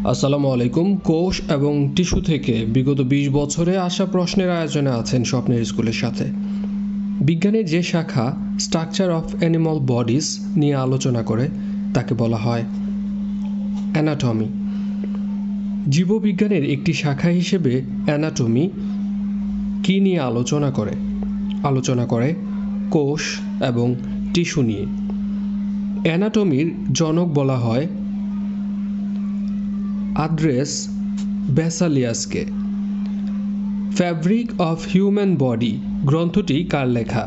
আসসালামু আলাইকুম। কোষ এবং টিস্যু থেকে বিগত ২০ বছরে আসা প্রশ্নের আয়োজনে আছেন স্বপ্নের স্কুলের সাথে। বিজ্ঞানের যে শাখা স্ট্রাকচার অফ অ্যানিমাল বডিজ নিয়ে আলোচনা করে তাকে বলা হয় অ্যানাটমি। জীববিজ্ঞানের একটি শাখা হিসেবে অ্যানাটমি কী নিয়ে আলোচনা করে কোষ এবং টিস্যু নিয়ে। অ্যানাটমির জনক বলা হয় আন্দ্রেস বেসালিয়াসকে। ফ্যাব্রিক অফ হিউম্যান বডি গ্রন্থটি কার লেখা?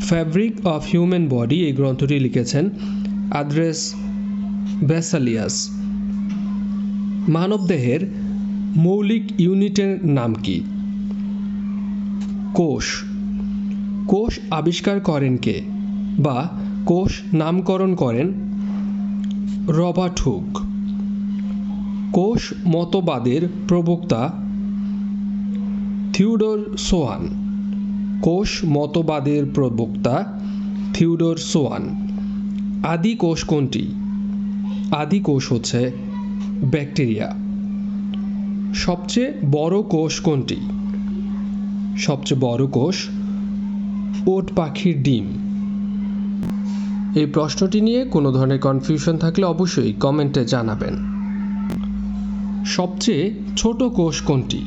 ফ্যাব্রিক অফ হিউম্যান বডি এই গ্রন্থটি লিখেছেন আন্দ্রেস বেসালিয়াস। মানবদেহের মৌলিক ইউনিটের নাম কি? কোষ। কোষ আবিষ্কার করেন কে বা কোষ নামকরণ করেন রবার্ট হুক। কোষ মতবাদের প্রবক্তা থিওডোর সোয়ান। কোষ মতবাদের প্রবক্তা থিওডোর সোয়ান। আদি কোষ কোনটি? আদি কোষ হচ্ছে ব্যাকটেরিয়া। সবচেয়ে বড় কোষ কোনটি? সবচেয়ে বড় কোষ ওট পাখির ডিম। এই প্রশ্নটি নিয়ে কোনো ধরনের কনফিউশন থাকলে অবশ্যই কমেন্টে জানাবেন। সবচেয়ে ছোট কোষ কোনটি?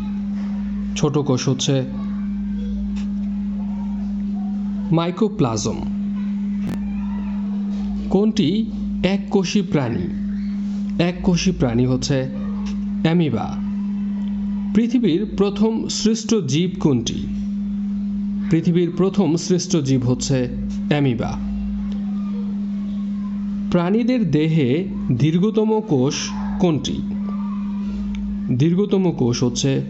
ছোট কোষ হচ্ছে মাইকোপ্লাজম। কোনটি এককোষী প্রাণী? এককোষী প্রাণী হচ্ছে অ্যামিবা। পৃথিবীর প্রথম সৃষ্ট জীব কোনটি? পৃথিবীর প্রথম সৃষ্ট জীব হচ্ছে অ্যামিবা। প্রাণীদের দেহে দীর্ঘতম কোষ কোনটি? দীর্ঘতম কোষ হচ্ছে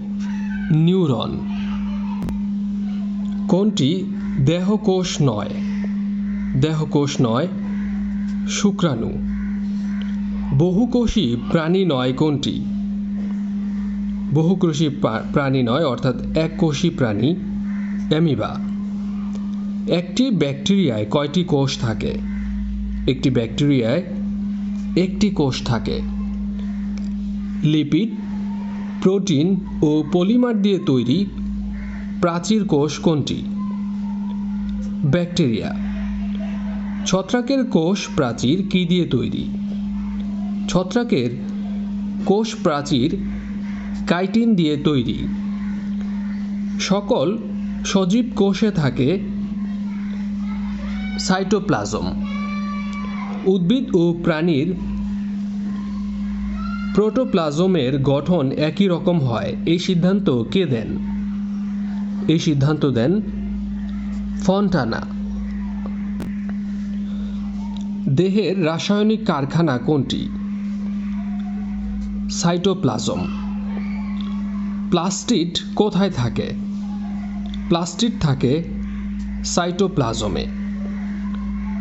নিউরন। কোনটি দেহকোষ নয়? দেহকোষ নয়, শুক্রাণু। বহুকোষী প্রাণী নয় কোনটি? বহুকোষী প্রাণী নয় অর্থাৎ এককোষী প্রাণী অ্যামিবা। একটি ব্যাকটেরিয়ায় কয়টি কোষ থাকে? একটি ব্যাকটেরিয়ায় একটি কোষ থাকে। লিপিড, প্রোটিন ও পলিমার দিয়ে তৈরি প্রাচীর কোষ কোনটি? ব্যাকটেরিয়া। ছত্রাকের কোষ প্রাচীর কী দিয়ে তৈরি? ছত্রাকের কোষ প্রাচীর কাইটিন দিয়ে তৈরি। সকল সজীব কোষে থাকে সাইটোপ্লাজম। উদ্ভিদ ও প্রাণীর প্রোটোপ্লাজমের গঠন একই রকম হয় এই সিদ্ধান্ত কে দেন? এই সিদ্ধান্ত দেন ফন্টানা। দেহের রাসায়নিক কারখানা কোনটি? সাইটোপ্লাজম। প্লাস্টিড কোথায় থাকে? প্লাস্টিড থাকে সাইটোপ্লাজমে।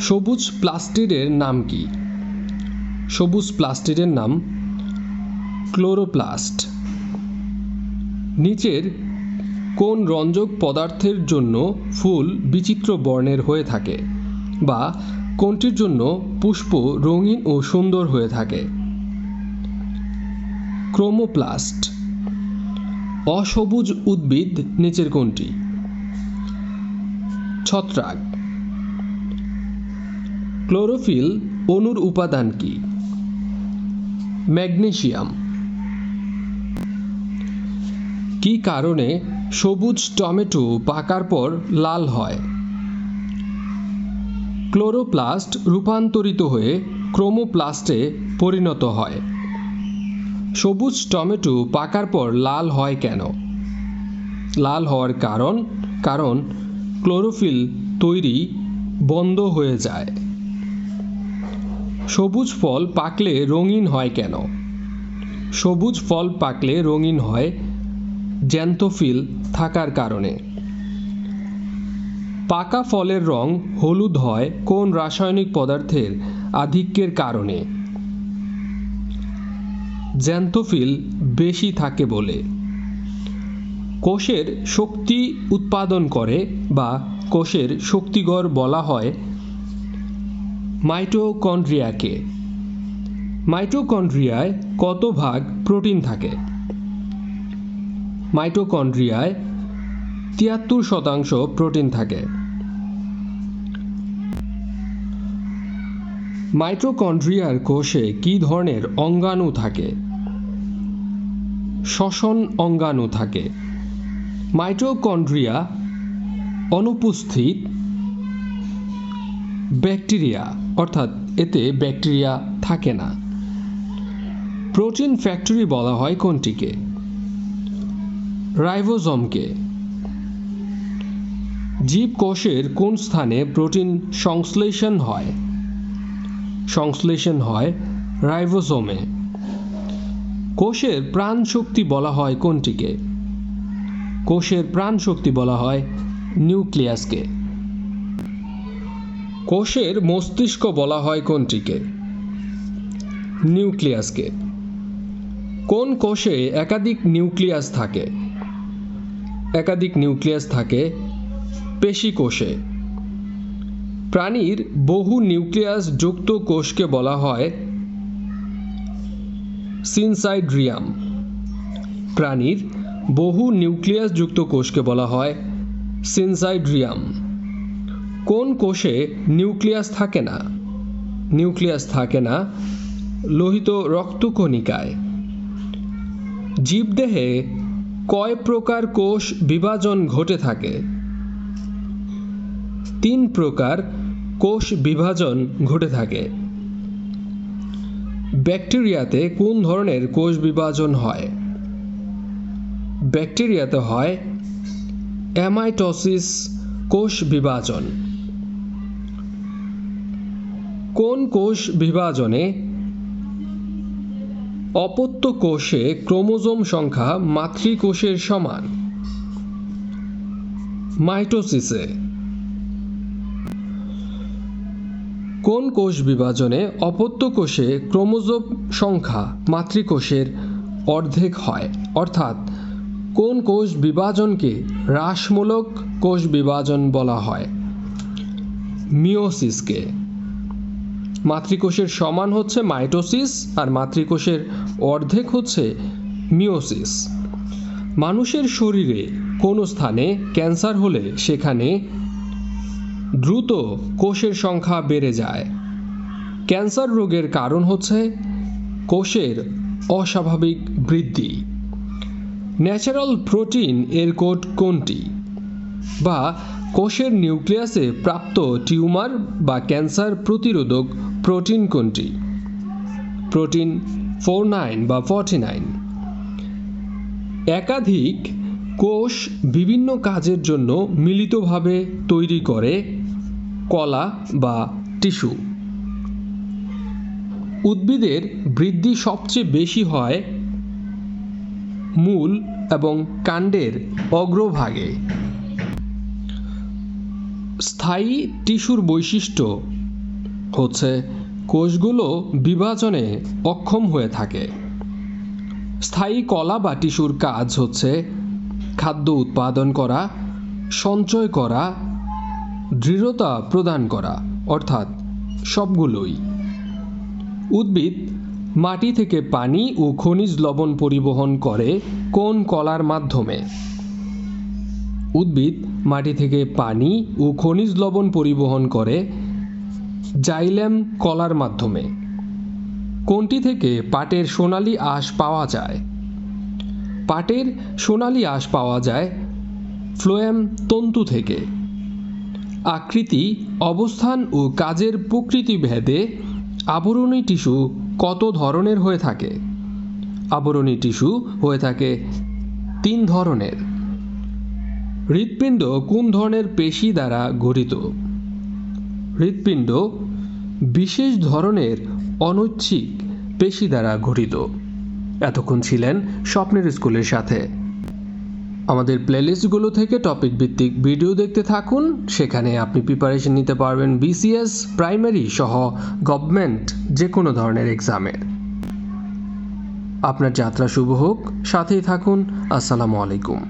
সবুজ প্লাস্টিডের নাম কি? সবুজ প্লাস্টিডের নাম ক্লোরোপ্লাস্ট। নিচের কোন রঞ্জক পদার্থের জন্য ফুল বিচিত্র বর্ণের হয়ে থাকে বা কোনটির জন্য পুষ্প রঙিন ও সুন্দর হয়ে থাকে? ক্রোমোপ্লাস্ট। অসবুজ উদ্ভিদ নিচের কোনটি? ছত্রাক। ক্লোরোফিল অণুর উপাদান কি? ম্যাগনেসিয়াম। কি কারণে সবুজ টমেটো পাকার পর লাল হয়? ক্লোরোপ্লাস্ট রূপান্তরিত হয়ে ক্রোমোপ্লাস্টে পরিণত হয়। সবুজ টমেটো পাকার পর লাল হয় কেন? লাল হওয়ার কারণ ক্লোরোফিল তৈরি বন্ধ হয়ে যায়। সবুজ ফল পাকলে রঙিন হয় কেন? সবুজ ফল পাকলে রঙিন হয় জ্যান্থোফিল থাকার কারণে। পাকা ফলের রং হলুদ হয় কোন রাসায়নিক পদার্থের আধিক্যের কারণে? জ্যান্থোফিল বেশি থাকে বলে। কোষের শক্তি উৎপাদন করে বা কোষের শক্তিঘর বলা হয় মাইটোকন্ড্রিয়াকে। মাইটোকন্ড্রিয়ায় কত ভাগ প্রোটিন থাকে? মাইটোকন্ড্রিয়ায় 73% প্রোটিন থাকে। মাইটোকন্ড্রিয়ার কোষে কী ধরনের অঙ্গাণু থাকে? শ্বসন অঙ্গাণু থাকে। মাইটোকন্ড্রিয়া অনুপস্থিত ব্যাকটেরিয়া, অর্থাৎ এতে ব্যাকটেরিয়া থাকে না। প্রোটিন ফ্যাক্টরি বলা হয় কোনটিকে? রাইবোজোমকে। জীবকোষের কোন স্থানে প্রোটিন সংশ্লেষণ হয়? সংশ্লেষণ হয় রাইবোজোমে। কোষের প্রাণ শক্তি বলা হয় কোনটিকে? কোষের প্রাণ শক্তি বলা হয় নিউক্লিয়াসকে। কোষের মস্তিষ্ক বলা হয় কোনটিকে? নিউক্লিয়াসকে। কোন কোষে একাধিক নিউক্লিয়াস থাকে? একাধিক নিউক্লিয়াস থাকে পেশী কোষে। প্রাণীর বহু নিউক্লিয়াস যুক্ত কোষকে বলা হয় সিনসাইড্রিয়াম। প্রাণীর বহু নিউক্লিয়াস যুক্ত কোষকে বলা হয় সিনসাইড্রিয়াম। কোন কোষে নিউক্লিয়াস থাকে না? নিউক্লিয়াস থাকে না লোহিত রক্তকণিকায়। জীবদেহে কয় প্রকার কোষ বিভাজন ঘটে থাকে? 3 প্রকার কোষ বিভাজন ঘটে থাকে। ব্যাকটেরিয়াতে কোন ধরনের কোষ বিভাজন হয়? ব্যাকটেরিয়াতে হয় অ্যামাইটোসিস কোষ বিভাজন। কোন কোষ বিভাজনে অপত্য কোষে ক্রোমোজোম সংখ্যা মাতৃকোষের সমান? মাইটোসিসে। কোন কোষ বিভাজনে অপত্য কোষে ক্রোমোজোম সংখ্যা মাতৃকোষের অর্ধেক হয়? অর্থাৎ কোন কোষ বিভাজনকে হ্রাসমূলক কোষ বিভাজন বলা হয়? মিওসিসকে। মাতৃকোষের সমান হচ্ছে মাইটোসিস আর মাতৃকোষের অর্ধেক হচ্ছে মিওসিস। মানুষের শরীরে কোন স্থানে ক্যান্সার হলে সেখানে দ্রুত কোষের সংখ্যা বেড়ে যায়? ক্যান্সার রোগের কারণ হচ্ছে কোষের অস্বাভাবিক বৃদ্ধি। ন্যাচারাল প্রোটিন এর কোড কোনটি? বা কোষের নিউক্লিয়াসে প্রাপ্ত টিউমার বা ক্যান্সার প্রতিরোধক প্রোটিন কোনটি? প্রোটিন 49 বা 49। একাধিক কোষ বিভিন্ন কাজের জন্য মিলিতভাবে তৈরি করে কলা বা টিস্যু। উদ্ভিদের বৃদ্ধি সবচেয়ে বেশি হয় মূল এবং কাণ্ডের অগ্রভাগে। স্থায়ী টিস্যুর বৈশিষ্ট্য হচ্ছে কোষগুলো বিভাজনে অক্ষম হয়ে থাকে। স্থায়ী কলা বা টিস্যুর কাজ হচ্ছে খাদ্য উৎপাদন করা, সঞ্চয় করা, দৃঢ়তা প্রদান করা, অর্থাৎ সবগুলোই। উদ্ভিদ মাটি থেকে পানি ও খনিজ লবণ পরিবহন করে কোন কলার মাধ্যমে? উদ্ভিদ মাটি থেকে পানি ও খনিজ লবণ পরিবহন করে জাইলেম কলার মাধ্যমে। কোনটি থেকে পাটের সোনালী আঁশ পাওয়া যায়? পাটের সোনালী আঁশ পাওয়া যায় ফ্লোয়েম তন্তু থেকে। আকৃতি, অবস্থান ও কাজের প্রকৃতি ভেদে আবরণী টিস্যু কত ধরনের হয়ে থাকে? আবরণী টিস্যু হয়ে থাকে 3 ধরনের। হৃৎপিণ্ড কোন ধরনের পেশি দ্বারা গঠিত? হৃৎপিণ্ড বিশেষ ধরনের অনৈচ্ছিক পেশি দ্বারা গঠিত। এতক্ষণ ছিলেন স্বপ্নের স্কুলের সাথে। আমাদের প্লেলিস্টগুলো থেকে টপিক ভিত্তিক ভিডিও দেখতে থাকুন। সেখানে আপনি প্রিপারেশন নিতে পারবেন বিসিএস, প্রাইমারি সহ গভর্নমেন্ট যে কোনো ধরনের এক্সামের। আপনার যাত্রা শুভ হোক, সাথেই থাকুন। আসসালামু আলাইকুম।